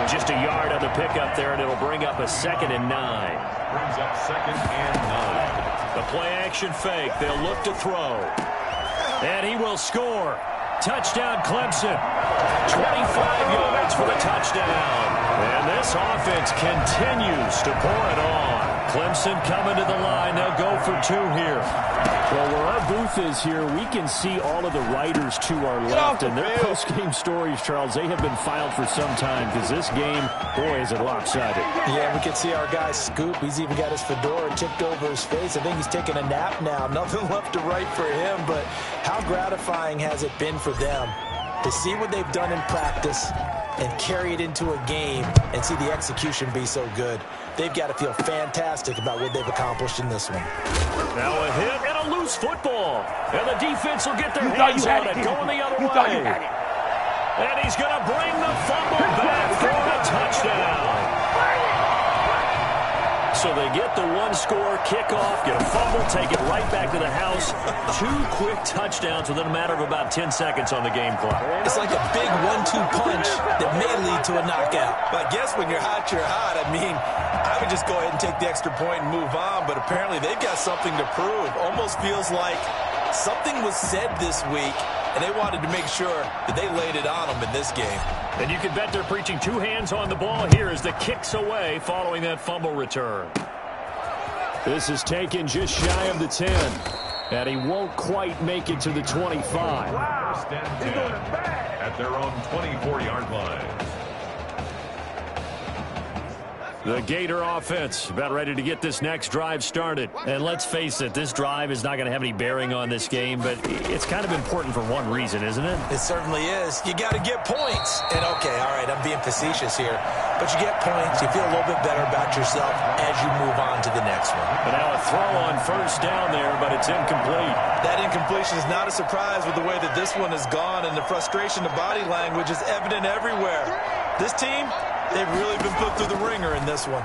Just a yard on the pickup there, and it'll bring up a 2nd and 9. Brings up 2nd and 9. The play action fake. They'll look to throw. And he will score. Touchdown Clemson. 25 yards for the touchdown. And this offense continues to pour it on. Clemson coming to the line. They'll go for 2 here. Well, where our booth is here, we can see all of the writers to our left. And their post-game stories, Charles, they have been filed for some time because this game, boy, is it lopsided. Yeah, we can see our guy Scoop. He's even got his fedora tipped over his face. I think he's taking a nap now. Nothing left to write for him, but how gratifying has it been for them to see what they've done in practice and carry it into a game and see the execution be so good. They've got to feel fantastic about what they've accomplished in this one. Now a hit and a loose football. And the defense will get their hands on it, going the other way. And he's going to bring the fumble back for a touchdown. So they get the 1-score kickoff, get a fumble, take it right back to the house. 2 quick touchdowns within a matter of about 10 seconds on the game clock. It's like a big 1-2 punch that may lead to a knockout. But I guess when you're hot, you're hot. I mean, I would just go ahead and take the extra point and move on, but apparently they've got something to prove. Almost feels like something was said this week, and they wanted to make sure that they laid it on them in this game. And you can bet they're preaching 2 hands on the ball here as the kick's away following that fumble return. This is taken just shy of the 10. And he won't quite make it to the 25. Wow. 1st and 10 at their own 24-yard line. The Gator offense about ready to get this next drive started. And let's face it, this drive is not going to have any bearing on this game, but it's kind of important for one reason, isn't it? It certainly is. You got to get points. And, okay, all right, I'm being facetious here. But you get points, you feel a little bit better about yourself as you move on to the next one. But now a throw on first down there, but it's incomplete. That incompletion is not a surprise with the way that this one has gone, and the frustration, the body language is evident everywhere. This team, they've really been put through the ringer in this one.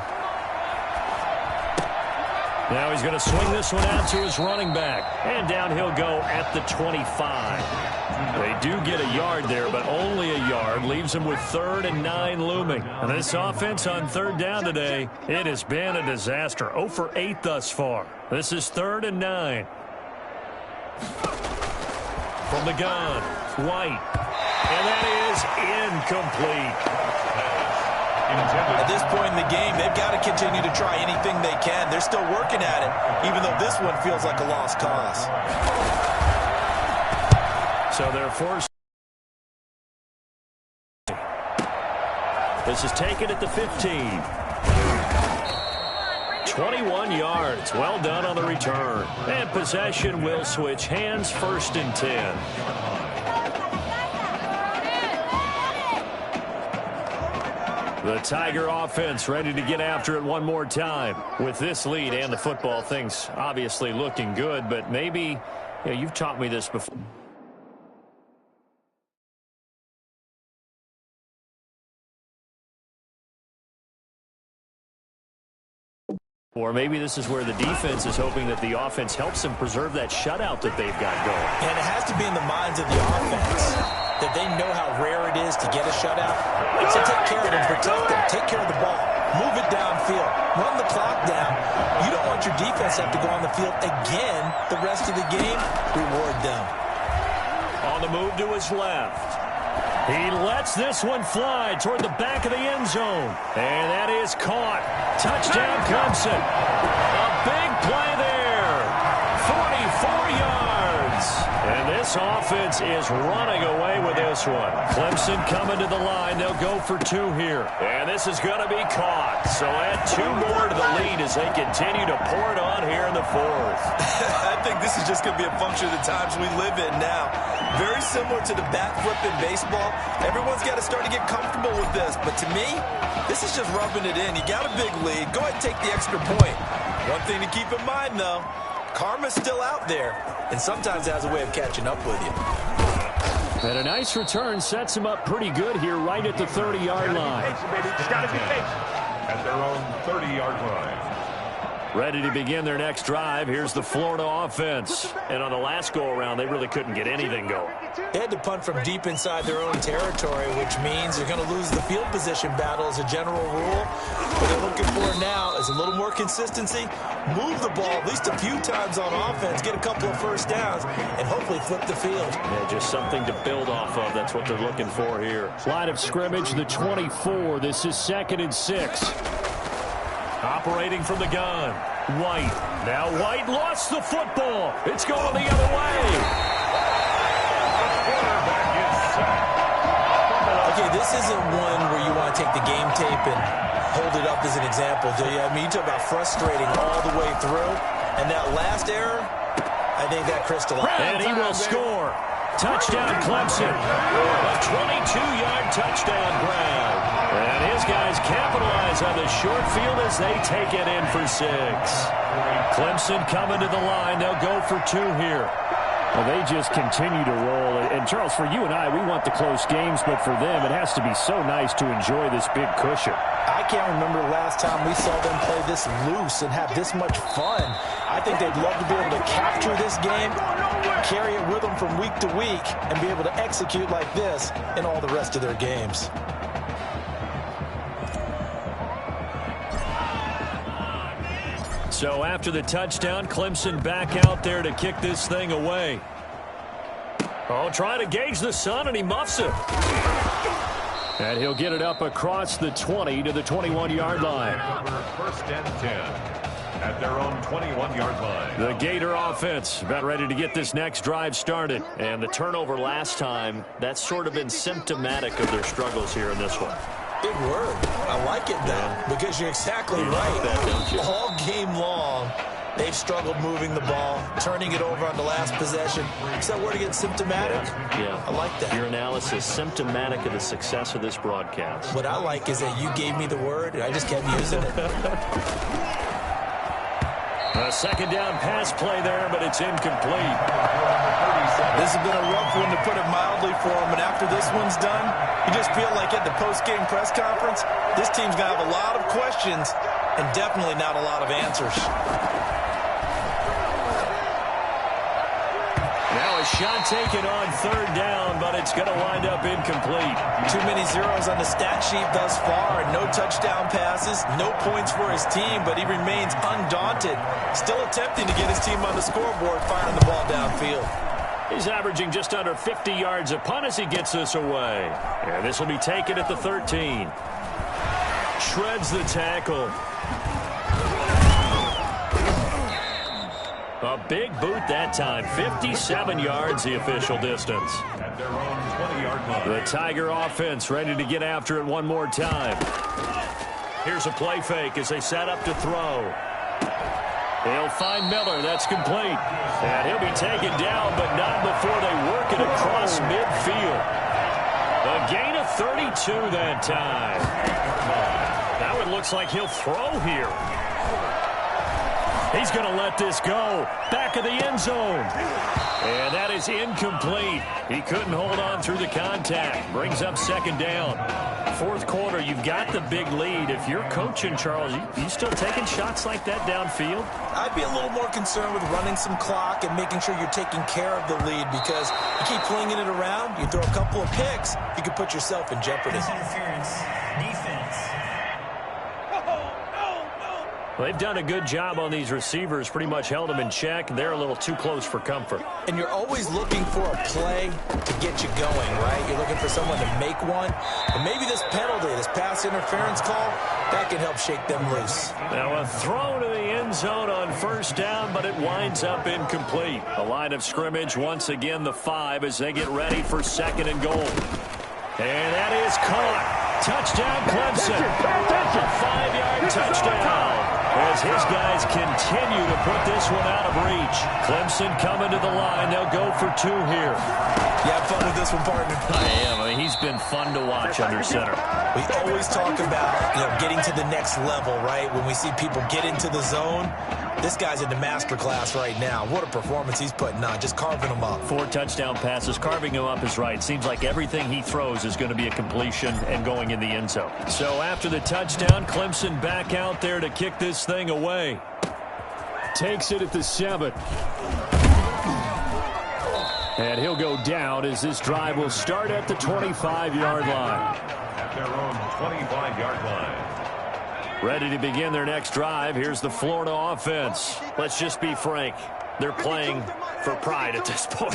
Now he's going to swing this one out to his running back. And down he'll go at the 25. They do get a yard there, but only a yard. Leaves him with 3rd and 9 looming. And this offense on 3rd down today, it has been a disaster. 0 for 8 thus far. This is 3rd and 9. From the gun, White. And that is incomplete. At this point in the game, they've got to continue to try anything they can. They're still working at it, even though this one feels like a lost cause. So they're forced. This is taken at the 15. 21 yards. Well done on the return. And possession will switch hands, 1st and 10. The Tiger offense ready to get after it one more time. With this lead and the football, things obviously looking good, but maybe, you've taught me this before. Or maybe this is where the defense is hoping that the offense helps them preserve that shutout that they've got going. And it has to be in the minds of the offense that they know how rare it is to get a shutout. So take care of them, protect them, take care of the ball, move it downfield, run the clock down. You don't want your defense to have to go on the field again the rest of the game. Reward them. On the move to his left. He lets this one fly toward the back of the end zone. And that is caught. Touchdown, Clemson. A big play there. 44 yards. And this offense is running away with this one. Clemson coming to the line. They'll go for 2 here. And this is going to be caught. So add 2 more to the lead as they continue to pour it on here in the 4th. I think this is just going to be a function of the times we live in now. Very similar to the bat flip in baseball. Everyone's got to start to get comfortable with this. But to me, this is just rubbing it in. You got a big lead. Go ahead and take the extra point. One thing to keep in mind, though, karma's still out there, and sometimes it has a way of catching up with you. And a nice return sets him up pretty good here right at the 30-yard line. Just got to be patient. At their own 30-yard line. Ready to begin their next drive. Here's the Florida offense. And on the last go-around, they really couldn't get anything going. They had to punt from deep inside their own territory, which means they're going to lose the field position battle as a general rule. What they're looking for now is a little more consistency, move the ball at least a few times on offense, get a couple of first downs, and hopefully flip the field. Yeah, just something to build off of. That's what they're looking for here. Line of scrimmage, the 24. This is 2nd and 6. Operating from the gun. White. Now White lost the football. It's going the other way. Okay, this isn't one where you want to take the game tape and hold it up as an example, do you? I mean, you talk about frustrating all the way through. And that last error, I think that crystallized. And he will score. Touchdown Clemson. A 22-yard touchdown grab. And his guys capitalize on the short field as they take it in for 6. Clemson coming to the line. They'll go for 2 here. Well, they just continue to roll. And, Charles, for you and I, we want the close games, but for them, it has to be so nice to enjoy this big cushion. I can't remember the last time we saw them play this loose and have this much fun. I think they'd love to be able to capture this game, carry it with them from week to week, and be able to execute like this in all the rest of their games. So after the touchdown, Clemson back out there to kick this thing away. Oh, trying to gauge the sun, and he muffs it. And he'll get it up across the 20 to the 21-yard line. 1st and 10 at their own 21-yard line. The Gator offense about ready to get this next drive started. And the turnover last time, that's sort of been symptomatic of their struggles here in this one. Big word. I like it, though, because you're exactly right. Like that, don't you? All game long, they've struggled moving the ball, turning it over on the last possession. Is that word again, symptomatic? Yeah. I like that. Your analysis, symptomatic of the success of this broadcast. What I like is that you gave me the word, and I just kept using it. A 2nd down pass play there, but it's incomplete. This has been a rough one, to put it mildly, for them. And after this one's done, you just feel like at the post-game press conference, this team's going to have a lot of questions and definitely not a lot of answers. Now a shot taken on 3rd down, but it's going to wind up incomplete. Too many zeros on the stat sheet thus far, and no touchdown passes, no points for his team, but he remains undaunted, still attempting to get his team on the scoreboard, firing the ball downfield. He's averaging just under 50 yards a punt as he gets this away. And this will be taken at the 13. Shreds the tackle. A big boot that time. 57 yards the official distance. At their own 20-yard line. The Tiger offense ready to get after it one more time. Here's a play fake as they set up to throw. They'll find Miller. That's complete. And he'll be taken down, but not before they work it across midfield. A gain of 32 that time. Now it looks like he'll throw here. He's going to let this go. Back of the end zone. And that is incomplete. He couldn't hold on through the contact. Brings up 2nd down. 4th quarter, you've got the big lead. If you're coaching, Charles, you still taking shots like that downfield? I'd be a little more concerned with running some clock and making sure you're taking care of the lead, because you keep flinging it around, you throw a couple of picks, you could put yourself in jeopardy. Interference. Defense. Well, they've done a good job on these receivers, pretty much held them in check. They're a little too close for comfort. And you're always looking for a play to get you going, right? You're looking for someone to make one. And maybe this penalty, this pass interference call, that can help shake them loose. Now a throw to the end zone on first down, but it winds up incomplete. The line of scrimmage, once again, the 5 as they get ready for 2nd and goal. And that is caught. Touchdown, Clemson. A 5-yard touchdown. As his guys continue to put this one out of reach. Clemson coming to the line. They'll go for 2 here. You have fun with this one, partner? I am. I mean, he's been fun to watch under center. We always talk about, getting to the next level, right? When we see people get into the zone, this guy's in the master class right now. What a performance he's putting on, just carving them up. 4 touchdown passes. Carving him up is right. Seems like everything he throws is going to be a completion and going in the end zone. So after the touchdown, Clemson back out there to kick this thing away. Takes it at the 7. And he'll go down as this drive will start at the 25-yard line. At their own 25-yard line. Ready to begin their next drive. Here's the Florida offense. Let's just be frank. They're playing for pride at this point.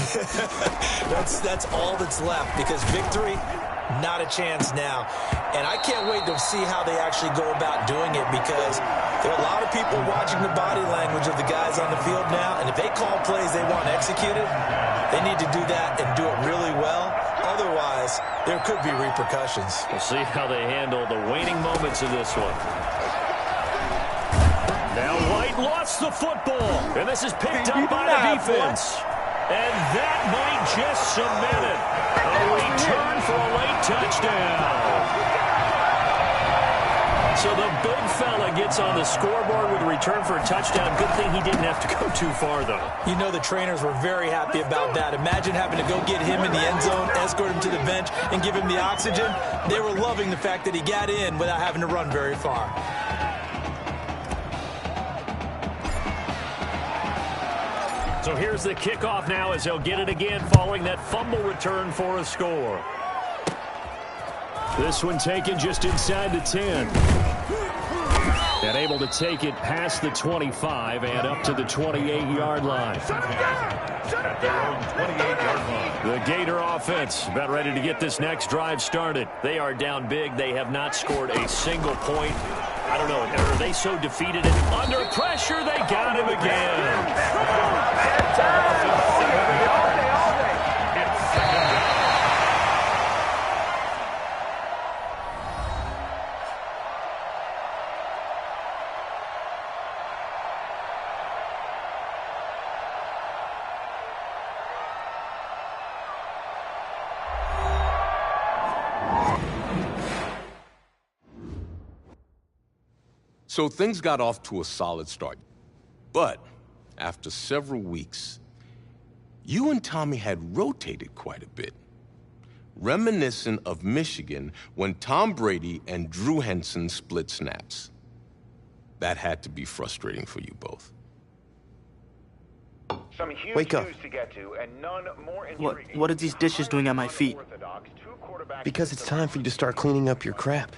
That's all that's left, because victory, not a chance now. And I can't wait to see how they actually go about doing it, because there are a lot of people watching the body language of the guys on the field now, and if they call plays they want executed, they need to do that and do it really well. Otherwise, there could be repercussions. We'll see how they handle the waning moments of this one. Now White lost the football, and this is picked up by the defense. And that might just cement it. A return for a late touchdown. So the big fella gets on the scoreboard with a return for a touchdown. Good thing he didn't have to go too far, though. You know the trainers were very happy about that. Imagine having to go get him in the end zone, escort him to the bench, and give him the oxygen. They were loving the fact that he got in without having to run very far. So here's the kickoff now as they'll get it again following that fumble return for a score. This one taken just inside the 10. And able to take it past the 25 and up to the 28-yard line. At their own 28-yard line. The Gator offense about ready to get this next drive started. They are down big. They have not scored a single point. I don't know. Are they so defeated and under pressure? They got him again. So things got off to a solid start. But after several weeks, you and Tommy had rotated quite a bit. Reminiscent of Michigan when Tom Brady and Drew Henson split snaps. That had to be frustrating for you both. Some huge Wake up. news to get to, and none more What are these dishes doing at my feet? Because it's time for you to start cleaning up your crap.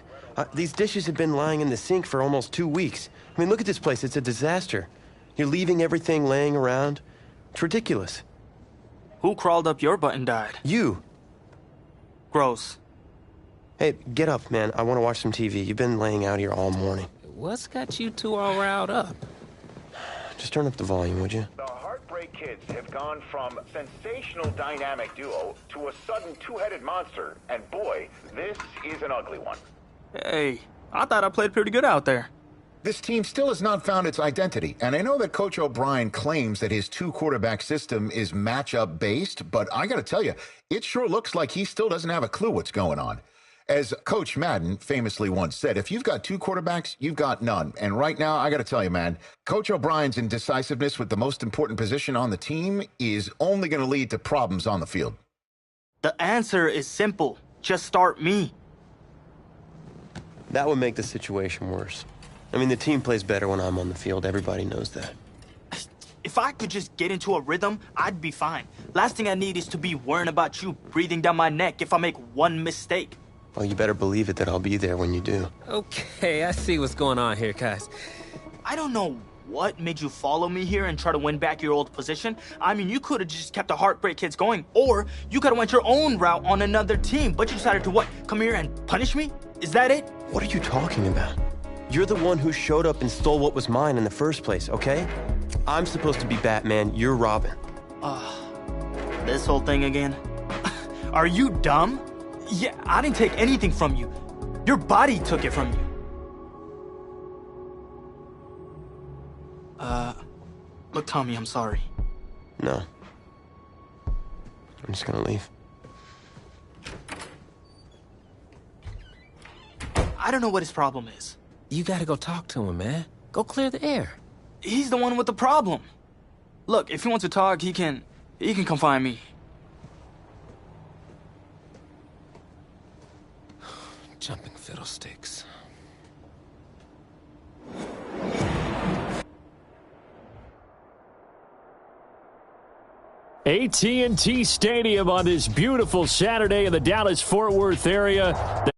These dishes have been lying in the sink for almost 2 weeks. I mean, look at this place. It's a disaster. You're leaving everything laying around. It's ridiculous. Who crawled up your butt and died? You. Gross. Hey, get up, man. I want to watch some TV. You've been laying out here all morning. What's got you two all riled up? Just turn up the volume, would you? The Heartbreak Kids have gone from sensational dynamic duo to a sudden two-headed monster, and boy, this is an ugly one. Hey, I thought I played pretty good out there. This team still has not found its identity, and I know that Coach O'Brien claims that his two-quarterback system is matchup-based, but I gotta tell you, it sure looks like he still doesn't have a clue what's going on. As Coach Madden famously once said, if you've got two quarterbacks, you've got none. And right now, I gotta tell you, man, Coach O'Brien's indecisiveness with the most important position on the team is only gonna lead to problems on the field. The answer is simple. Just start me. That would make the situation worse. I mean, the team plays better when I'm on the field. Everybody knows that. If I could just get into a rhythm, I'd be fine. Last thing I need is to be worrying about you breathing down my neck if I make one mistake. Well, you better believe it that I'll be there when you do. Okay, I see what's going on here, guys. I don't know what made you follow me here and try to win back your old position. I mean, you could have just kept the Heartbreak Kids going, or you could have went your own route on another team, but you decided to what? Come here and punish me? Is that it? What are you talking about? You're the one who showed up and stole what was mine in the first place, okay? I'm supposed to be Batman, you're Robin. This whole thing again? Are you dumb? Yeah, I didn't take anything from you. Your body took it from you. Look, Tommy, I'm sorry. No. I'm just gonna leave. I don't know what his problem is. You gotta go talk to him, man. Go clear the air. He's the one with the problem. Look, if he wants to talk, he can come find me. Jumping fiddlesticks. AT&T Stadium on this beautiful Saturday in the Dallas-Fort Worth area. The